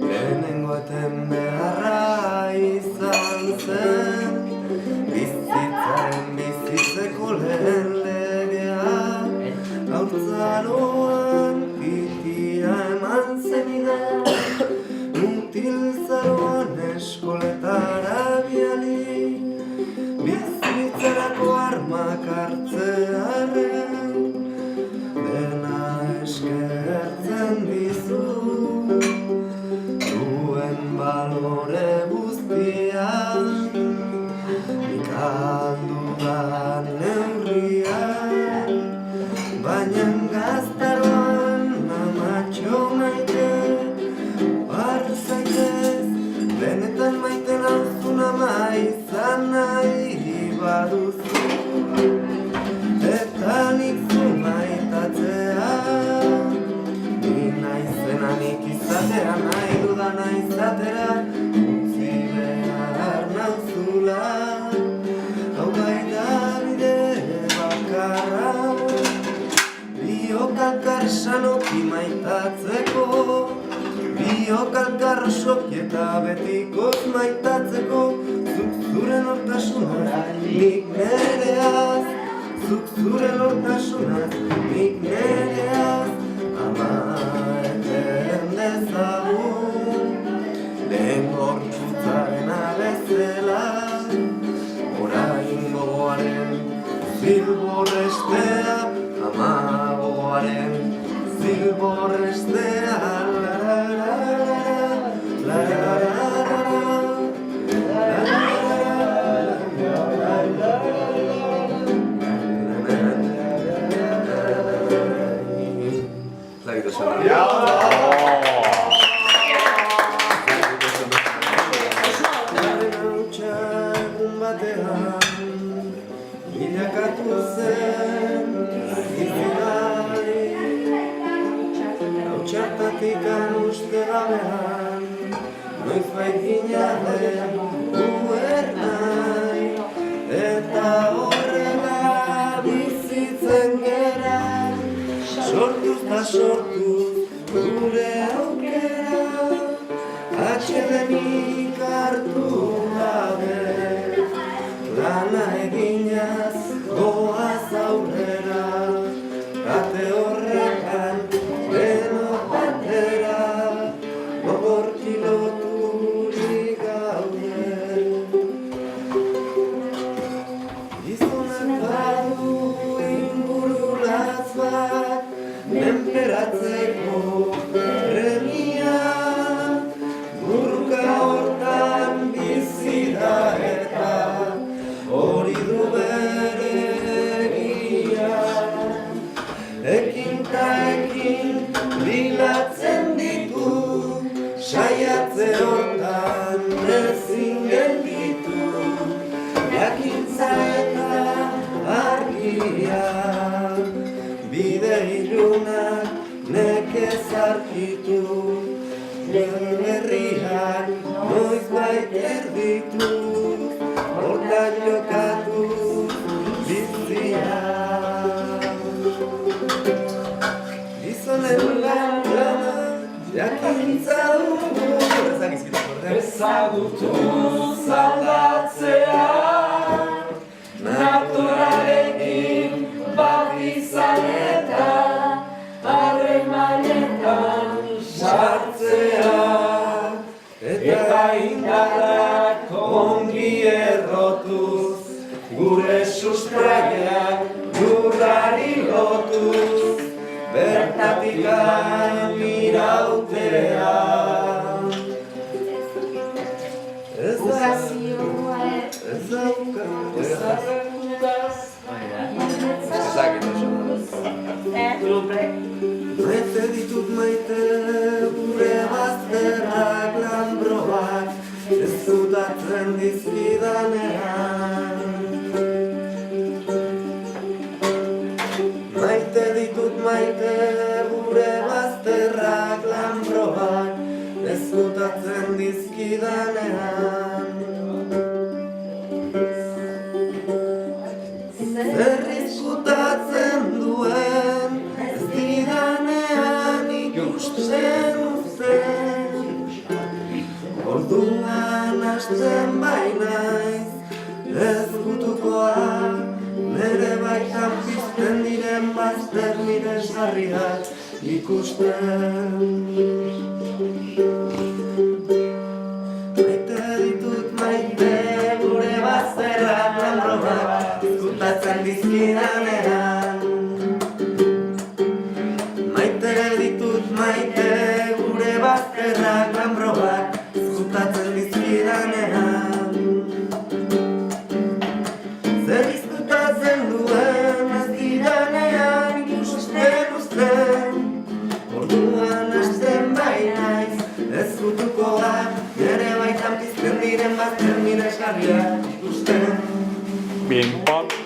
lehenengo eten beharra izan zen, bizitzaren bizitzeko lehen legea, haurtzaroan pitia eman zenidan, mutilzaroan eskoletara biali, bizitzarako armak hartzearen, dena eskertzen dizu, duen balore guztian, ikandudan neurrian, baina gaztaroan amatxo maite, bar zaitez, benetan maite nauzun ama izan nahi baduzu, eta nik zu maitatzea, ni naizena nik izatea, nahi dudana izatera, utzi behar nauzula, hau baita bide bakarra, biok alkar sanoki maitatzeko, biok alkar soki eta betikoz maitatzeko, zuk zure nortasunaz, nik nereaz, zuk zure nortasunaz, nik nereaz, ama eten dezagun, lehen gorputzaren abezela, orain gogoaren zilborrestea, ama gogoaren zilborrestea, egun batean bilakatu zen izinai, hautxartatikan uste gabean, noiz baikina den guernai, eta horrela bizitzen gera, sortuz da sortuz gure aukera, atxedenik hartu gabe, lana eginaz goaz aurrera, kate horretan denok batera, gogorki loturik gaude. Gizonak badu ingurulatz bat, menperatzeko premia, burka hortan bizi da eta hori du bere egia. Ekin ta ekin bilatzen ditu, saiatze hortan ezin gelditu, jakintza eta argia, bide ilunak nekez arkitu, herriak noizbait erditu, hortan jokatu bizia. Gizonen lana jakintza dugu, ezagutu zaldatzea, naturarekin bat izan eta harremanetan sartzea, eta indarrak ongi errotuz, gure sustraiak lurrari lotuz, bertatik irautea. Ez maite ditut maite gure bazterrak lanbroak, ez zutatzen dizkidanean. Maite ditut maite gure bazterrak lanbroak, ez zutatzen dizkidanean. Zer izkutatzen duen, ez didanean ikusten uzten, bainaiz ezkutukoa, nere baitan pizten diren bazter miresgarriak ikusten. Maite ditut maite gure bazterrak lanbroak izkutatzen dizkidanean. Maite ditut maite gure bazterrak lanbroak izkutatzen dizkidanean. Zer izkutatzen duen ez didanean ikusten uzten, orduan hasten bainaiz ezkutukoa, nere baitan pizten diren bazter miresgarriak ikusten. Bien, pop.